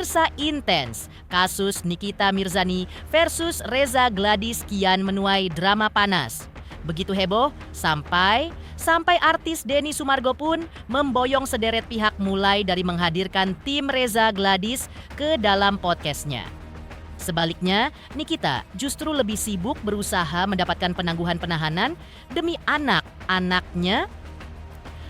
Pemirsa intens, kasus Nikita Mirzani versus Reza Gladys kian menuai drama panas. Begitu heboh sampai artis Denny Sumargo pun memboyong sederet pihak mulai dari menghadirkan tim Reza Gladys ke dalam podcastnya. Sebaliknya, Nikita justru lebih sibuk berusaha mendapatkan penangguhan penahanan demi anak-anaknya.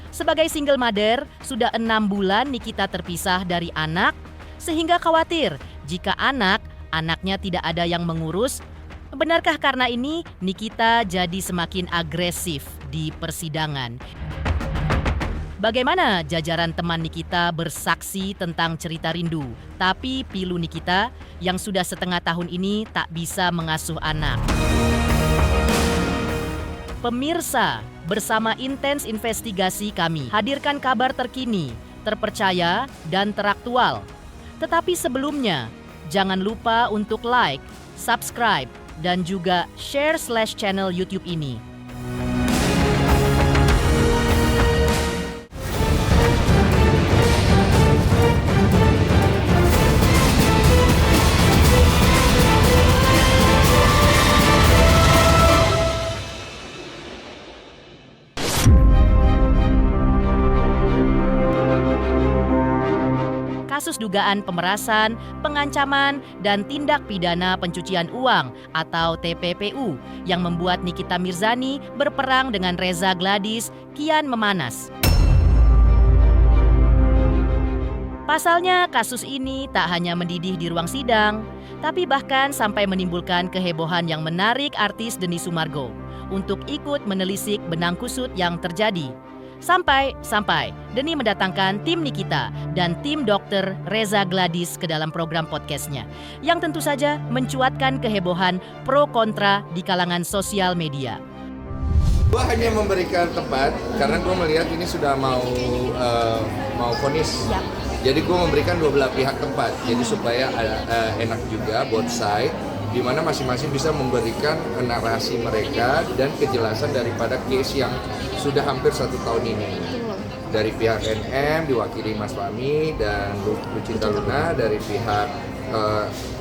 Sebagai single mother, sudah 6 bulan Nikita terpisah dari anak, sehingga khawatir jika anaknya tidak ada yang mengurus. Benarkah karena ini Nikita jadi semakin agresif di persidangan? Bagaimana jajaran teman Nikita bersaksi tentang cerita rindu, tapi pilu Nikita yang sudah setengah tahun ini tak bisa mengasuh anak? Pemirsa, bersama intens investigasi kami hadirkan kabar terkini, terpercaya, dan teraktual. Tetapi sebelumnya, jangan lupa untuk like, subscribe, dan juga share/channel YouTube ini. Kasus dugaan pemerasan, pengancaman, dan tindak pidana pencucian uang atau TPPU yang membuat Nikita Mirzani berperang dengan Reza Gladys kian memanas. Pasalnya, kasus ini tak hanya mendidih di ruang sidang, tapi bahkan sampai menimbulkan kehebohan yang menarik artis Denny Sumargo untuk ikut menelisik benang kusut yang terjadi. Sampai Denny mendatangkan tim Nikita dan tim dokter Reza Gladys ke dalam program podcastnya, yang tentu saja mencuatkan kehebohan pro kontra di kalangan sosial media. Gue hanya memberikan tempat karena gue melihat ini sudah mau vonis. Jadi gue memberikan dua belah pihak tempat, jadi supaya enak juga both side, di mana masing-masing bisa memberikan narasi mereka dan kejelasan daripada case yang sudah hampir 1 tahun ini. Dari pihak NM diwakili Mas Fahmi dan Lucinta Luna, dari pihak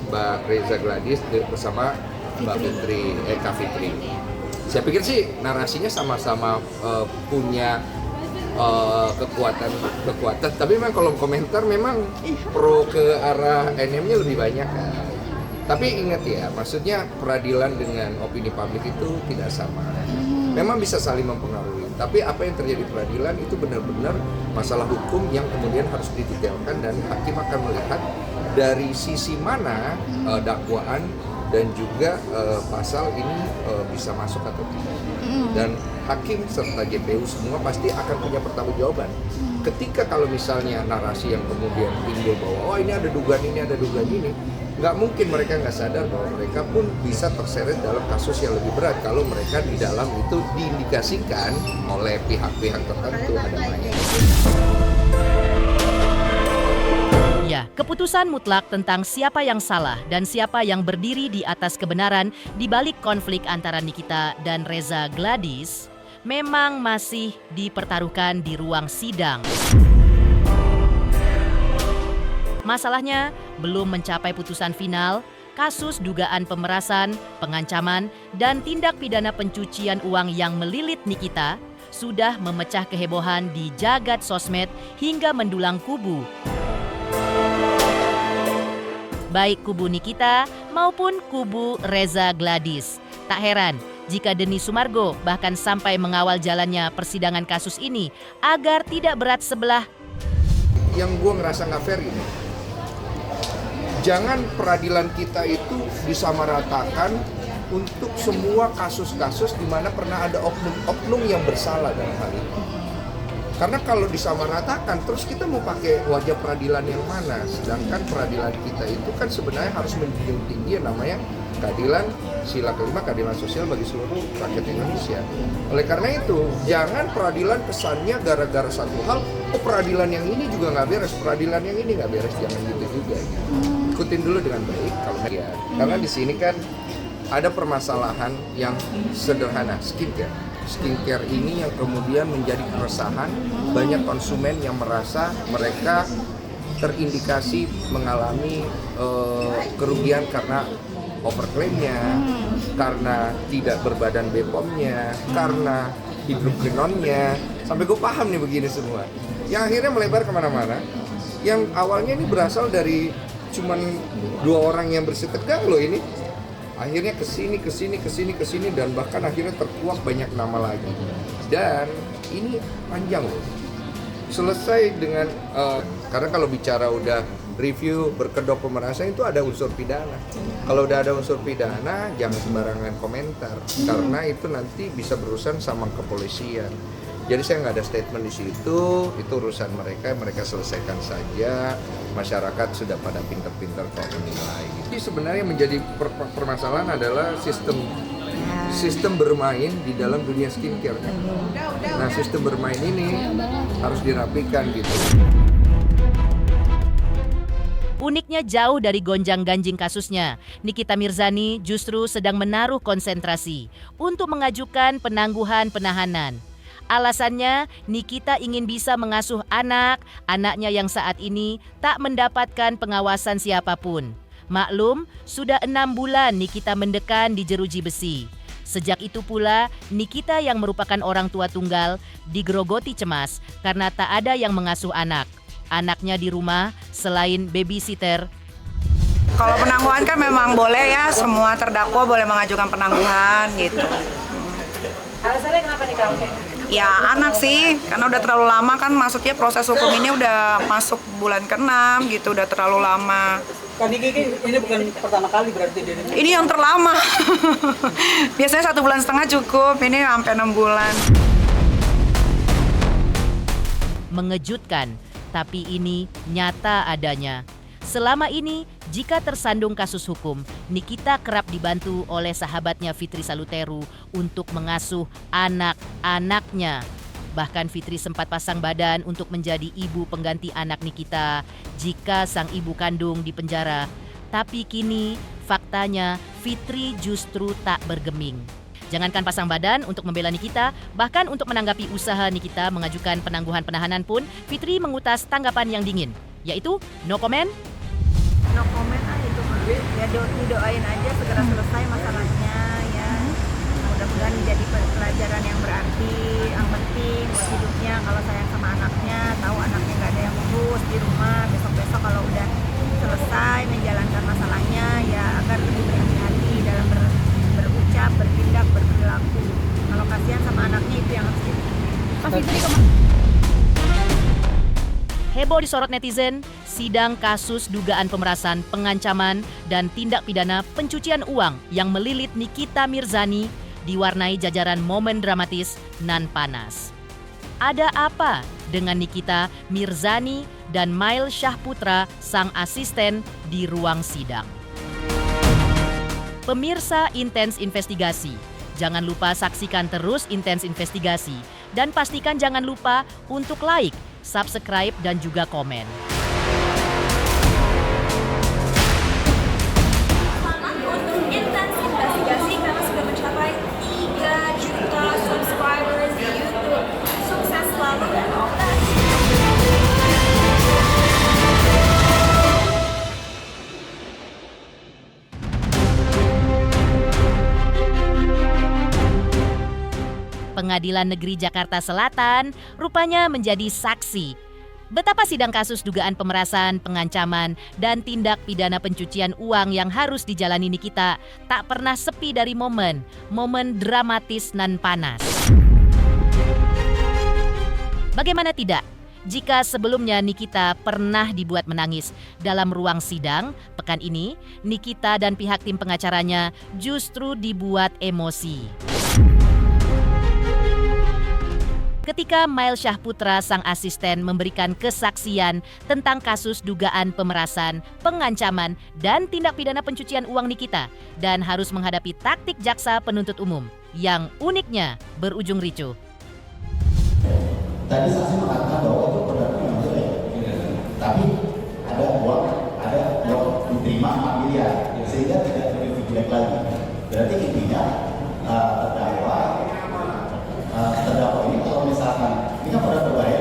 Mbak Reza Gladys bersama Mbak Kak Fitri. Saya pikir sih narasinya sama-sama punya kekuatan, tapi memang kalau komentar memang pro ke arah NM-nya lebih banyak kan. Tapi ingat ya, maksudnya peradilan dengan opini publik itu tidak sama. Memang bisa saling mempengaruhi, tapi apa yang terjadi di peradilan itu benar-benar masalah hukum yang kemudian harus didetailkan dan hakim akan melihat dari sisi mana dakwaan dan juga pasal ini bisa masuk atau tidak. Dan hakim serta JPU semua pasti akan punya pertanggungjawaban. Ketika kalau misalnya narasi yang kemudian timbul bahwa oh ini ada dugaan ini, nggak mungkin mereka nggak sadar bahwa mereka pun bisa terseret dalam kasus yang lebih berat kalau mereka di dalam itu diindikasikan oleh pihak-pihak tertentu ada banyak. Ya, keputusan mutlak tentang siapa yang salah dan siapa yang berdiri di atas kebenaran di balik konflik antara Nikita dan Reza Gladys memang masih dipertaruhkan di ruang sidang. Masalahnya, belum mencapai putusan final, kasus dugaan pemerasan, pengancaman, dan tindak pidana pencucian uang yang melilit Nikita sudah memecah kehebohan di jagat sosmed hingga mendulang kubu. Baik kubu Nikita maupun kubu Reza Gladys. Tak heran jika Denny Sumargo bahkan sampai mengawal jalannya persidangan kasus ini agar tidak berat sebelah. Yang gue ngerasa nggak fair ini, jangan peradilan kita itu disamaratakan untuk semua kasus-kasus di mana pernah ada oknum yang bersalah dalam hal ini. Karena kalau disamaratakan, terus kita mau pakai wajah peradilan yang mana? Sedangkan peradilan kita itu kan sebenarnya harus menjunjung tinggi yang namanya keadilan, sila kelima, keadilan sosial bagi seluruh rakyat Indonesia. Oleh karena itu, jangan peradilan kesannya gara-gara satu hal, oh peradilan yang ini juga nggak beres, peradilan yang ini nggak beres, jangan gitu juga. Gitu. Ikutin dulu dengan baik kalau ya. Karena di sini kan ada permasalahan yang sederhana, skincare ini yang kemudian menjadi keresahan banyak konsumen yang merasa mereka terindikasi mengalami kerugian karena overclaim-nya, karena tidak berbadan BPOM-nya, karena hidrogenonnya, sampai gue paham nih begini semua. Yang akhirnya melebar kemana-mana, yang awalnya ini berasal dari cuman 2 orang yang bersetegang loh ini, akhirnya kesini, dan bahkan akhirnya terkuak banyak nama lagi. Dan ini panjang loh. Selesai dengan, karena kalau bicara udah review berkedok pemerasan itu ada unsur pidana. Kalau udah ada unsur pidana, jangan sembarangan komentar, karena itu nanti bisa berurusan sama kepolisian. Jadi saya nggak ada statement di situ, itu urusan mereka selesaikan saja. Masyarakat sudah pada pinter-pinter kok menilai. Jadi sebenarnya menjadi permasalahan adalah sistem bermain di dalam dunia skincare. Nah, sistem bermain ini harus dirapikan gitu. Uniknya jauh dari gonjang-ganjing kasusnya, Nikita Mirzani justru sedang menaruh konsentrasi untuk mengajukan penangguhan penahanan. Alasannya, Nikita ingin bisa mengasuh anaknya yang saat ini tak mendapatkan pengawasan siapapun. Maklum, sudah 6 bulan Nikita mendekam di jeruji besi. Sejak itu pula, Nikita yang merupakan orang tua tunggal digerogoti cemas karena tak ada yang mengasuh anaknya di rumah selain babysitter. Kalau penangguhan kan memang boleh ya, semua terdakwa boleh mengajukan penangguhan gitu. Alasannya kenapa nih Kak? Ya anak sih, karena udah terlalu lama kan, maksudnya proses hukum ini udah masuk bulan ke-6 gitu, udah terlalu lama. Kak Niki ini bukan pertama kali berarti dia ini? Ini yang terlama. Biasanya 1,5 bulan cukup, ini sampai 6 bulan. Mengejutkan, tapi ini nyata adanya. Selama ini, jika tersandung kasus hukum, Nikita kerap dibantu oleh sahabatnya Fitri Saluteru untuk mengasuh anak-anaknya. Bahkan Fitri sempat pasang badan untuk menjadi ibu pengganti anak Nikita jika sang ibu kandung dipenjara. Tapi kini, faktanya Fitri justru tak bergeming. Jangankan pasang badan untuk membela Nikita, bahkan untuk menanggapi usaha Nikita mengajukan penangguhan penahanan pun, Fitri mengutas tanggapan yang dingin, yaitu no comment. No comment itu mah. Ya didoain aja segera selesai masalahnya ya. Mudah-mudahan menjadi pelajaran yang berarti, yang penting buat hidupnya. Kalau sayang sama anaknya, tahu anaknya nggak ada yang ngurus di rumah, besok-besok kalau udah selesai menjalankan masalahnya ya agar lebih berhati-hati dalam berucap, bertindak, berperilaku. Kalau kasihan sama anaknya itu yang harus Heboh disorot netizen, sidang kasus dugaan pemerasan, pengancaman, dan tindak pidana pencucian uang yang melilit Nikita Mirzani diwarnai jajaran momen dramatis nan panas. Ada apa dengan Nikita Mirzani dan Mail Syahputra, sang asisten di ruang sidang? Pemirsa Intens Investigasi, jangan lupa saksikan terus Intens Investigasi dan pastikan jangan lupa untuk like, subscribe, dan juga komen. Selamat untuk Intens Investigasi karena sudah mencapai 3 juta subscribers di YouTube. Sukses selalu dan all the best. Pengadilan Negeri Jakarta Selatan rupanya menjadi saksi betapa sidang kasus dugaan pemerasan, pengancaman, dan tindak pidana pencucian uang yang harus dijalani Nikita tak pernah sepi dari momen dramatis nan panas. Bagaimana tidak? Jika sebelumnya Nikita pernah dibuat menangis dalam ruang sidang, pekan ini Nikita dan pihak tim pengacaranya justru dibuat emosi. Ketika Mail Syahputra, sang asisten, memberikan kesaksian tentang kasus dugaan pemerasan, pengancaman, dan tindak pidana pencucian uang Nikita dan harus menghadapi taktik jaksa penuntut umum yang uniknya berujung ricuh. Tadi saksi mengatakan bahwa itu produknya memang jelek, tapi ada uang diterima 4 miliar sehingga tidak lebih jelek lagi. Berarti intinya terdakwa ini kalau misalkan ini kan pada berbahaya,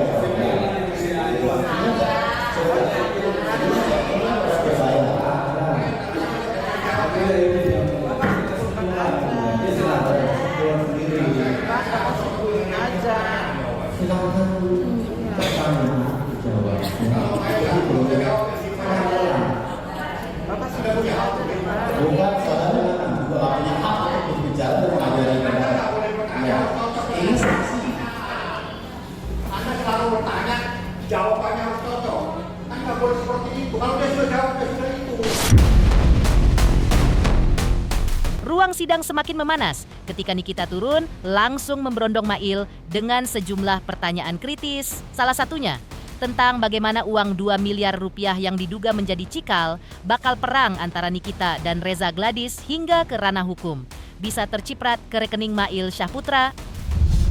Ruang sidang semakin memanas ketika Nikita turun langsung memberondong Mail dengan sejumlah pertanyaan kritis. Salah satunya tentang bagaimana uang 2 miliar rupiah yang diduga menjadi cikal bakal perang antara Nikita dan Reza Gladys hingga ke ranah hukum bisa terciprat ke rekening Mail Syahputra.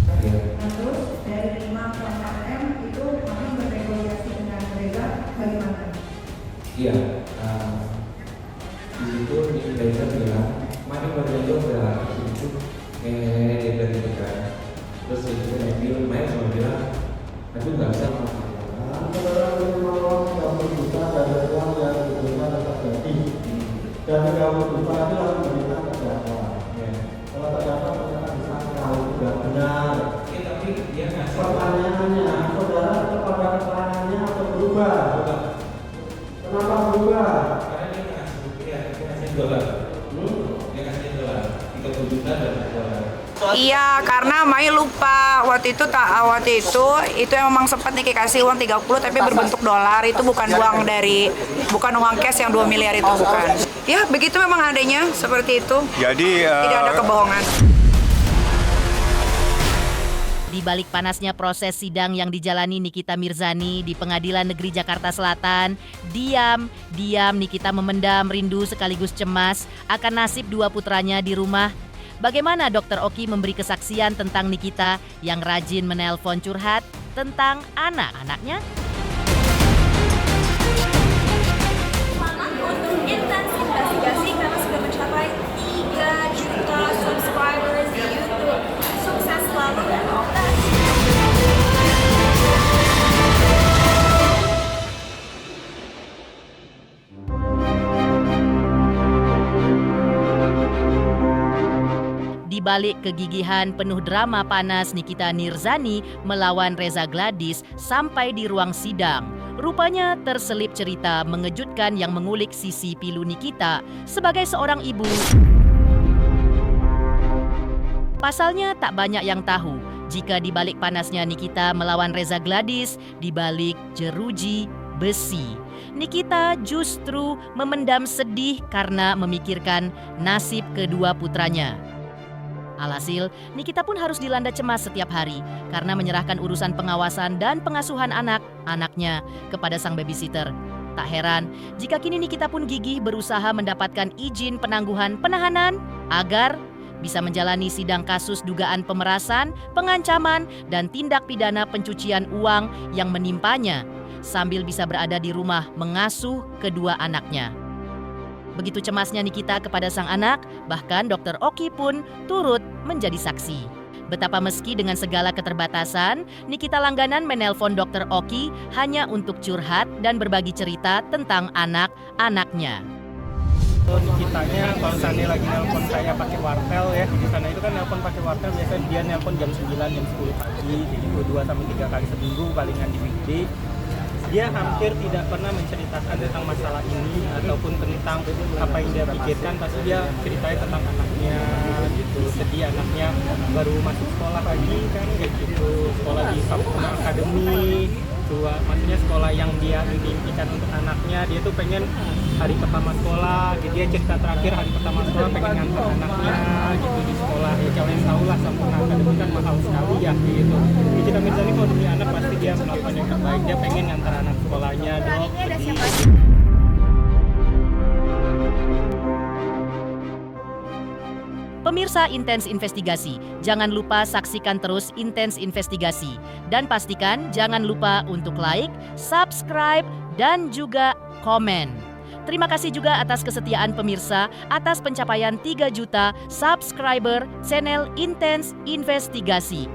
Terus dari 5,4 M itu kami bernegosiasi dengan Reza bagaimana? Iya, di situ Reza bilang, mana berjanji udah itu dia dari dekat. Terus itu Nabil main sama bilang, aduh nggak bisa makan. Saudara menerima uang 30 juta dari uang yang diberikan atas gaji. Dan 30 juta itu lalu diberikan terdakwa. Kalau terdakwa ternyata disangka itu tidak benar. Tapi dia ngasih. Pertanyaannya, saudara kepada keterangannya atau berubah? Kenapa berubah? Karena dia ngasih rupiah, dia ngasih dolar. Dia ngasih dolar, 30 juta dan dolar. Iya, karena Mai lupa waktu itu itu memang sempat Niki kasih uang 30 tapi berbentuk dolar, itu bukan uang cash yang 2 miliar itu bukan. Ya, begitu memang adanya seperti itu. Jadi Tidak ada kebohongan. Di balik panasnya proses sidang yang dijalani Nikita Mirzani di Pengadilan Negeri Jakarta Selatan, diam Nikita memendam rindu sekaligus cemas akan nasib dua putranya di rumah. Bagaimana Dr. Oki memberi kesaksian tentang Nikita yang rajin menelpon curhat tentang anak-anaknya? Semangat untuk intens investigasi karena sudah mencapai 3 juta subscribers di YouTube. Sukses selalu dan all the best. Di balik kegigihan penuh drama panas Nikita Mirzani melawan Reza Gladys sampai di ruang sidang, rupanya terselip cerita mengejutkan yang mengulik sisi pilu Nikita sebagai seorang ibu. Pasalnya tak banyak yang tahu jika di balik panasnya Nikita melawan Reza Gladys, di balik jeruji besi, Nikita justru memendam sedih karena memikirkan nasib kedua putranya. Alhasil, Nikita pun harus dilanda cemas setiap hari karena menyerahkan urusan pengawasan dan pengasuhan anak-anaknya kepada sang babysitter. Tak heran jika kini Nikita pun gigih berusaha mendapatkan izin penangguhan penahanan agar bisa menjalani sidang kasus dugaan pemerasan, pengancaman, dan tindak pidana pencucian uang yang menimpanya sambil bisa berada di rumah mengasuh kedua anaknya. Begitu cemasnya Nikita kepada sang anak, bahkan Dr. Oki pun turut menjadi saksi. Betapa meski dengan segala keterbatasan, Nikita langganan menelpon Dr. Oki hanya untuk curhat dan berbagi cerita tentang anak-anaknya. Nikitanya kalau seandainya lagi nelpon saya pakai wartel ya, di sana itu kan nelpon pakai wartel biasanya dia nelpon jam 9, jam 10 pagi, jadi 2-3 kali seminggu palingan di weekday. Dia hampir tidak pernah menceritakan tentang masalah ini ataupun tentang apa yang dia pikirkan, pasti dia ceritanya tentang anaknya gitu. Sedih anaknya baru masuk sekolah lagi kan kayak gitu, sekolah di Sapuna Academy. Maksudnya sekolah yang dia impikan untuk anaknya, dia tuh pengen hari pertama sekolah, gitu. Dia cerita terakhir hari pertama sekolah pengen ngantar anaknya gitu di sekolah. Ya kalian tahu lah Sapuna Academy kan mahal sekali ya gitu. Nikita Mirzani kalau punya anak pasti dia melakukan yang terbaik, dia pengen ngantar anak sekolahnya dok. Pemirsa Intens Investigasi, jangan lupa saksikan terus Intens Investigasi. Dan pastikan jangan lupa untuk like, subscribe, dan juga komen. Terima kasih juga atas kesetiaan pemirsa atas pencapaian 3 juta subscriber channel Intens Investigasi.